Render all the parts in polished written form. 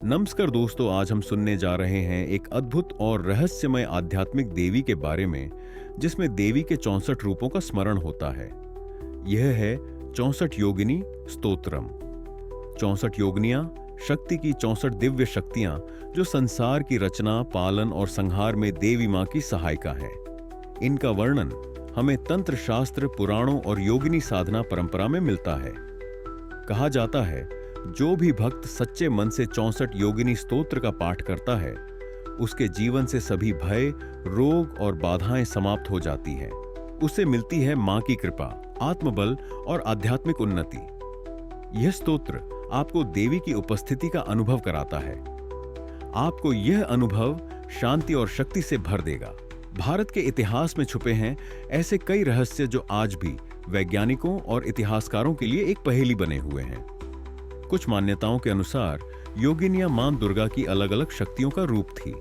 नमस्कार दोस्तों, आज हम सुनने जा रहे हैं एक अद्भुत और रहस्यमय आध्यात्मिक देवी के बारे में, जिसमें देवी के 64 रूपों का स्मरण होता है। यह है 64 योगिनी स्तोत्रम। 64 योगिनियां शक्ति की 64 दिव्य शक्तियां जो संसार की रचना, पालन और संहार में देवी मां की सहायिका है। इनका वर्णन हमें तंत्र शास्त्र, पुराणों और योगिनी साधना परंपरा में मिलता है। कहा जाता है, जो भी भक्त सच्चे मन से 64 योगिनी स्तोत्र का पाठ करता है, उसके जीवन से सभी भय, रोग और बाधाएं समाप्त हो जाती है। उसे मिलती है मां की कृपा, आत्मबल और आध्यात्मिक उन्नति। यह स्तोत्र आपको देवी की उपस्थिति का अनुभव कराता है। आपको यह अनुभव शांति और शक्ति से भर देगा। भारत के इतिहास में छुपे हैं ऐसे कई रहस्य जो आज भी वैज्ञानिकों और इतिहासकारों के लिए एक पहेली बने हुए हैं। कुछ मान्यताओं के अनुसार योगिनियां मां दुर्गा की अलग अलग शक्तियों का रूप थी,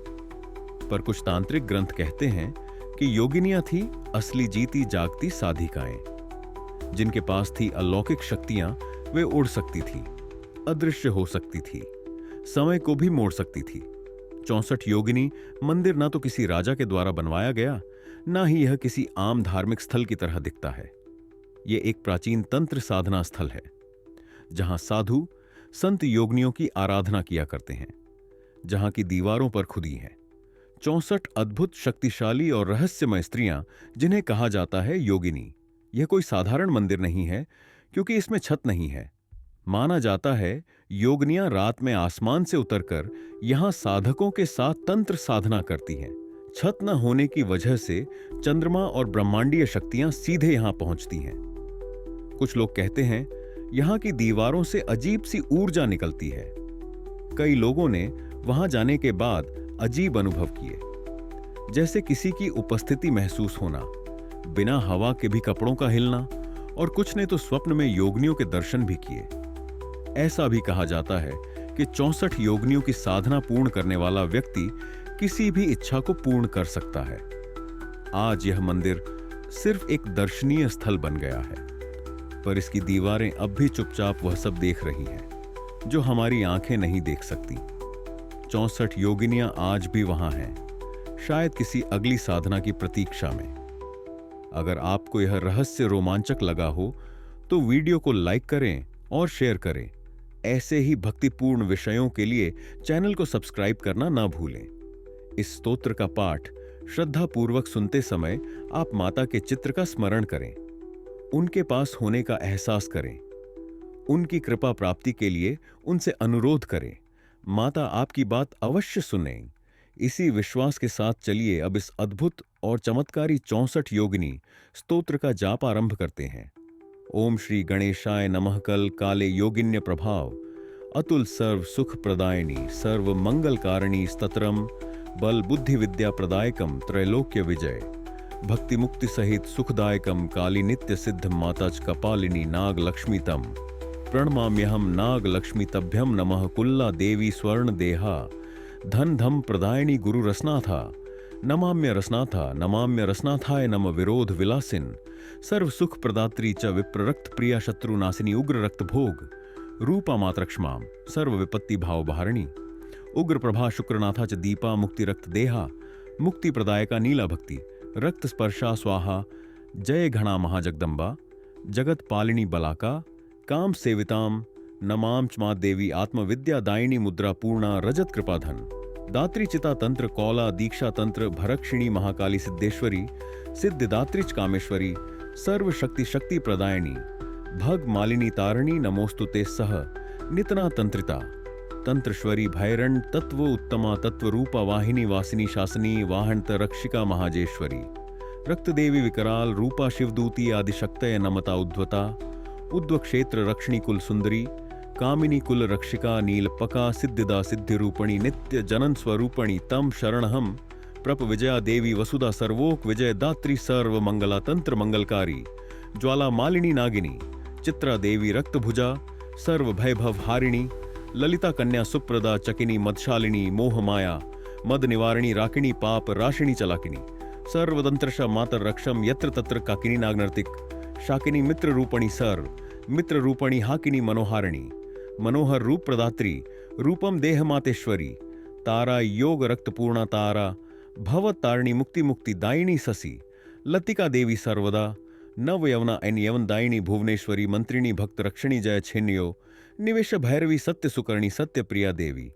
पर कुछ तांत्रिक ग्रंथ कहते हैं कि योगिनियां थी असली जीती जागती साधिकाएं, जिनके पास थी अलौकिक शक्तियां। वे उड़ सकती थी, अदृश्य हो सकती थी, समय को भी मोड़ सकती थी। 64 योगिनी मंदिर ना तो किसी राजा के द्वारा बनवाया गया, ना ही यह किसी आम धार्मिक स्थल की तरह दिखता है। यह एक प्राचीन तंत्र साधना स्थल है, जहां साधु संत योगिनियों की आराधना किया करते हैं, जहां की दीवारों पर खुदी हैं 64 अद्भुत, शक्तिशाली और रहस्यमय स्त्रियां, जिन्हें कहा जाता है योगिनी। यह कोई साधारण मंदिर नहीं है, क्योंकि इसमें छत नहीं है। माना जाता है योगिनियां रात में आसमान से उतरकर यहां साधकों के साथ तंत्र साधना करती हैं। छत न होने की वजह से चंद्रमा और ब्रह्मांडीय शक्तियां सीधे यहां पहुंचती हैं। कुछ लोग कहते हैं यहां की दीवारों से अजीब सी ऊर्जा निकलती है। कई लोगों ने वहां जाने के बाद अजीब अनुभव किए, जैसे किसी की उपस्थिति महसूस होना, बिना हवा के भी कपड़ों का हिलना, और कुछ ने तो स्वप्न में योगिनियों के दर्शन भी किए। ऐसा भी कहा जाता है कि 64 योगिनियों की साधना पूर्ण करने वाला व्यक्ति किसी भी इच्छा को पूर्ण कर सकता है। आज यह मंदिर सिर्फ एक दर्शनीय स्थल बन गया है, पर इसकी दीवारें अब भी चुपचाप वह सब देख रही हैं जो हमारी आंखें नहीं देख सकती। 64 योगिनियां आज भी वहां हैं, शायद किसी अगली साधना की प्रतीक्षा में। अगर आपको यह रहस्य रोमांचक लगा हो तो वीडियो को लाइक करें और शेयर करें। ऐसे ही भक्तिपूर्ण विषयों के लिए चैनल को सब्सक्राइब करना ना भूलें। इस स्तोत्र का पाठ श्रद्धापूर्वक सुनते समय आप माता के चित्र का स्मरण करें, उनके पास होने का एहसास करें, उनकी कृपा प्राप्ति के लिए उनसे अनुरोध करें। माता आपकी बात अवश्य सुनें। इसी विश्वास के साथ चलिए अब इस अद्भुत और चमत्कारी 64 योगिनी स्तोत्र का जाप आरंभ करते हैं। ओम श्री गणेशाय नमः। कल काले योगिन्य प्रभाव, अतुल सर्व सुख प्रदायिनी, सर्व मंगल कारिणी स्तत्रम, बल बुद्धि विद्या प्रदायकम, त्रैलोक्य विजय, भक्ति मुक्ति सहित सुखदायकम, काली नित्य सिद्ध माताच कपालिनी नाग लक्ष्मीतम, प्रणमाम्यहम नाग लक्ष्मी तभ्यम नमः। कुल्ला देवी स्वर्ण देहा, धन धम प्रदायिनी गुरु रसनाथा, नमाम्य रसनाथा, नमाम्य रसनाथाय नम। विरोध विलासिन, सर्व सुख प्रदात्री च विप्ररक्त प्रिया, शत्रुनाशिनी उग्र रक्त भोग, रूपा मातृक्ष्माम, सर्व विपत्ति भाव बहारिणी, उग्र प्रभा शुक्रनाथा च दीपा, मुक्ति रक्त देहा, मुक्ति प्रदायका नीला भक्ति, रक्त स्पर्शा स्वाहा, जय घना महाजगदम्बा, जगत पालिनी बलाका, काम सेविताम, नमाम च देवी, आत्मविद्या दायिनी मुद्रा पूर्णा, रजत कृपाधन, दात्री चिता तंत्र कौला, दीक्षा तंत्र भरक्षिणी, महाकाली सिद्धेश्वरी, सिद्धिदात्रिच कामेश्वरी, सर्व शक्ति शक्ति प्रदायिनी, भग मालिनी तारिणी, नमोस्तुते सह नितना तंत्रिता, तंत्रश्वरी भैरण तत्व उत्तमा, तत्व रूपा वाहिनी, वासिनी शासनी, वाहनत रक्षिका महाजेश्वरी, रक्त देवी विकराल रूपा, शिवदूती आदिशक्तय नमता उद्वता, उद्व क्षेत्र रक्षिणी कुल सुंदरी, कामिनी कुल रक्षिका, नीलपका सिद्धिदा सिद्धि रूपणी, नित्य जनन स्वरूपणी, तम शरणहम प्रप विजया देवी, वसुधा सर्वोक विजय दात्री, सर्व मंगला तंत्र मंगलकारी, ज्वाला मालिनी नागिनी, चित्रा देवी रक्तभुजा, सर्व भयभव हारिणी, ललिता कन्या सुप्रदा, चकिनी मदशालिनी, मोह माया मद निवारिणी, राकिणी पाप राशिणी चलाकिनी, सर्वतंत्रशा मातर रक्षम, यत्र तत्र काकिनी नागनर्तिक, शाकिनी मित्र रूपणी, सर्व मित्र रूपणी हाकिनी मनोहारिणी, मनोहर रूप प्रदात्री, रूपम देह मातेश्वरी, तारा योग रक्त पूर्णा तारा, भव तारिणी मुक्ति मुक्ति दायिनी ससी, लतिका देवी सर्वदा, नव यवना एन यवन दायिनी भुवनेश्वरी, मंत्रिणी भक्त रक्षिणी जय छिन्यो, निवेश भैरवी सत्य सुकर्णी सत्य प्रिया देवी,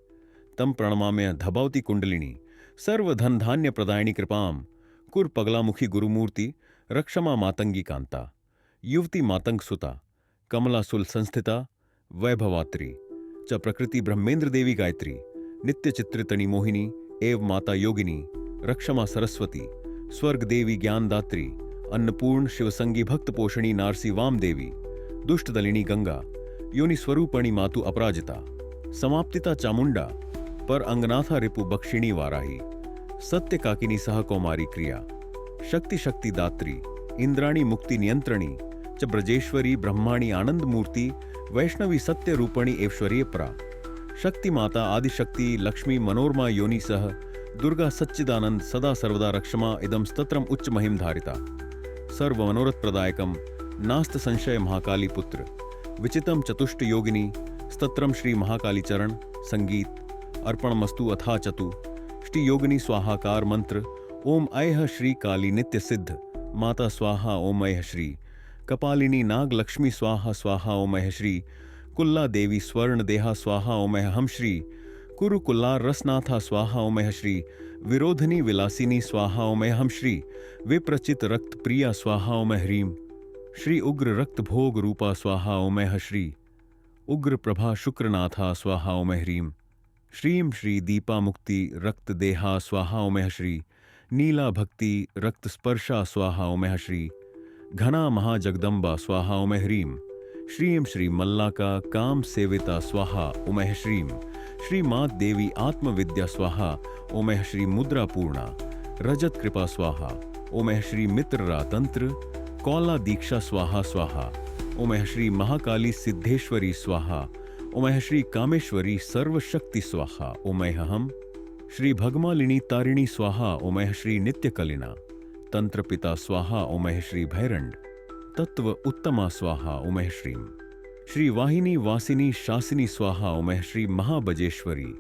तम प्रणमाम्य धभवती कुंडलिनी, सर्व धन धान्य प्रदायिनी कृपाम, कुर पगलामुखी गुरुमूर्ति, रक्षमा मातंगी कांता, युवती मातंग सुता, कमला सुल संस्थिता, वैभवात्री च प्रकृति ब्रह्मेंद्र देवी गायत्री, नित्य चित्रितनी मोहिनी एव माता योगिनी, रक्षमा सरस्वती, स्वर्ग देवी ज्ञानदात्री, अन्नपूर्ण शिवसंगी भक्त पोषणी नारसी वाम देवी, दुष्ट दलिनी गंगा, योनि स्वरूपणी मातु अपराजिता, समाप्तिता चामुंडा, पर अंगनाथा रिपु बक्षिणी वाराही, सत्य काकिनी सह कौमारी क्रिया, शक्ति शक्ति दात्री, इंद्राणी मुक्ति नियंत्रणी च ब्रजेश्वरी ब्रह्माणी आनंद मूर्ति, वैष्णवी सत्य रूपणी ऐश्वर्य परा, शक्ति माता आदिशक्ति लक्ष्मी मनोरमा योनि सह, दुर्गा सच्चिदानंद सदा सर्वदा रक्षमा इदम स्तत्रम उच्च महिम धारिता, सर्व मनोरथ प्रदायकम नास्त संशय महाकाली पुत्र, विचितम चतुष्ट योगिनी, स्तत्रम श्री महाकाली चरण संगीत, अर्पण मस्तु अथा चतु, श्री योगिनी स्वाहाकार मंत्र, ओम ऐह श्री काली नित्य सिद्ध, माता स्वाहा ओम ऐह श्री, कपालिनी नाग लक्ष्मी स्वाहा स्वाहा ओम ऐह श्री, कुल्ला देवी स्वर्ण देहा स्वाहा ओम ऐह हम श्री, कुरु कुल्लार रसनाथा स्वाहा ओम ऐह श्री, विरोधनी विलासिनी स्वाहा ओम ऐह हम श्री, विप्रचित रक्त प्रिया स्वाहा ओम ऐह ह्रीम, श्री उग्र रक्त भोग रूपा स्वाहा ओम ऐह श्री, उग्र प्रभा शुक्रनाथा स्वाहा ओम ऐह ह्रीम, श्रीम श्री दीपा मुक्ति रक्त देहा स्वाहा ओम ऐह श्री, नीला भक्ति रक्त स्पर्शा स्वाहा ओम ऐह श्री, घना महाजगदम्बा स्वाहा ओम ऐह ह्रीम, श्रीम श्री मल्लाका काम सेविता स्वाहा ओम ऐह श्रीम, श्री मात देवी आत्मविद्या स्वाहा ओम ऐह श्री, मुद्रा पूर्णा रजत कृपा स्वाहा ओम ऐह श्री, मित्र तंत्र कौला दीक्षा स्वाहा स्वाहा ओम ऐह श्री, महाकाली सिद्धेश्वरी स्वाहा ओम ऐह श्री, कामेश्वरी सर्वशक्ति स्वाहा ओम ऐह हम, श्री भगमालिनी तारिणी स्वाहा ओम ऐह श्री, नित्यकलिना तंत्र पिता स्वाहा ओम ऐह श्री, भैरंड तत्व उत्तमा स्वाहा ओम ऐह श्रीम, श्री वाहिनी वासिनी शासिनी स्वाहा ओम ऐह श्री, महाबजेश्वरी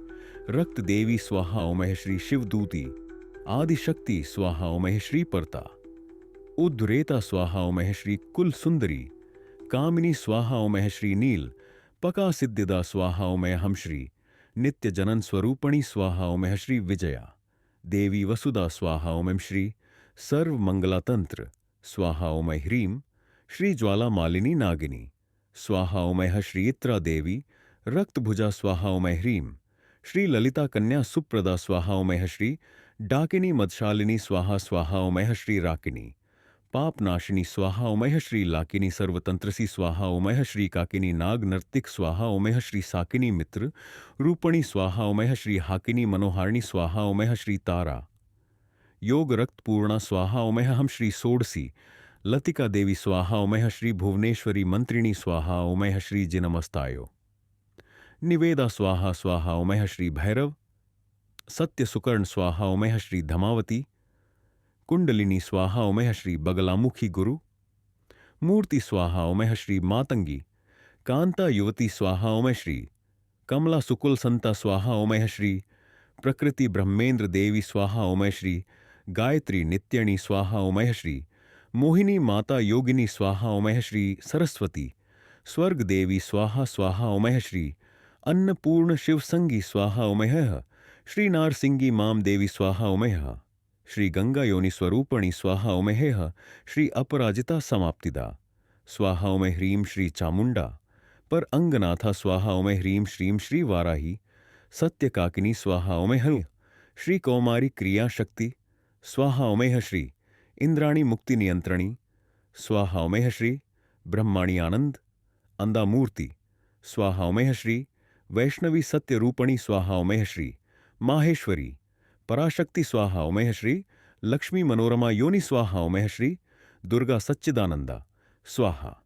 रक्त देवी स्वाहा ओम ऐह श्री, शिवदूती आदिशक्ति स्वाहा ओम ऐह श्री, परता उद्रेता स्वाहा ओम ऐह श्री, कुल सुंदरी कामिनी स्वाहा ओम ऐह श्री, नील पका सिद्धिदा स्वाहा ओम ऐह हम श्री, नित्य जनन स्वरूपणी स्वाहा ओम ऐह श्री, विजया देवी वसुदा स्वाहा ओम ऐं श्री, सर्व मंगला तंत्र स्वाहा ओम ऐं ह्रीं, श्री ज्वाला मालिनी नागिनी स्वाहा ओम ऐं श्री, इत्रा देवी रक्तभुजा स्वाहा ओम ऐं ह्रीं, श्री ललिता कन्या सुप्रदा स्वाहा ओम ऐं श्री, डाकिनी मदशालिनी स्वाहा स्वाहा ओम ऐं श्री, राकिनी पापनाशिनी स्वाहा ओम ऐं श्री, लाकिनी सर्वतंत्रसी स्वाहा ओम ऐं श्री, काकिनी नाग नर्तिक स्वाहा ओम ऐं श्री, साकिनी मित्र रूपणी स्वाहा ओम ऐं श्री, हाकिनी मनोहारिणी स्वाहा ओम ऐं श्री, तारा योग रक्त पूर्णा स्वाहा ओम ऐं हम श्री, सोडसी लतिका देवी स्वाहा ओम ऐं श्री, भुवनेश्वरी मंत्रिणी स्वाहा ओम ऐं श्री, जिनमस्तायो निवेदा स्वाहा स्वाहा ओम ऐं श्री, भैरव सत्य सुकर्ण स्वाहा ओम ऐं श्री, धमावती कुंडलिनी स्वाहा ओम ऐं श्री, बगलामुखी गुरु मूर्ति स्वाहा ओम ऐं श्री, मातंगी कांता युवती स्वाहा ओम ऐं श्री, कमला सुकुल संता स्वाहा ओम ऐं श्री, प्रकृति ब्रह्मेंद्र देवी स्वाहा ओम ऐं श्री, गायत्री नित्यणी स्वाहा ओम ऐं श्री, मोहिनी माता योगिनी स्वाहा ओम ऐं श्री, सरस्वती स्वर्ग देवी स्वाहा स्वाहा ओम ऐं श्री, अन्नपूर्ण शिवसंगी स्वाहा ओम ऐं श्री, नारसिंगी माम देवी स्वाहा ओम ऐं श्री, गंगा योनि स्वरूपणी स्वाहा ओम ऐं श्री, अपराजिता समाप्तिदा स्वाहा ओम ऐं ह्रीं, श्री चामुंडा पर अंगनाथा स्वाहा ओम ऐं ह्रीं श्रीं, श्री वाराही सत्य काकिनी स्वाहा ओम ऐं श्री, कौमारी क्रिया शक्ति स्वाहा ओम ऐं श्री, इंद्राणी मुक्ति नियंत्रणी स्वाहा ओम ऐं श्री, ब्रह्माणी आनंद अंदा मूर्ति स्वाहा ओम ऐं श्री, वैष्णवी सत्य रूपणी स्वाहा ओम ऐं श्री, माहेश्वरी पराशक्ति स्वाहा ओम ऐं श्री, लक्ष्मी मनोरमा योनि स्वाहा ओम ऐं श्री, दुर्गा सच्चिदानंदा स्वाहा।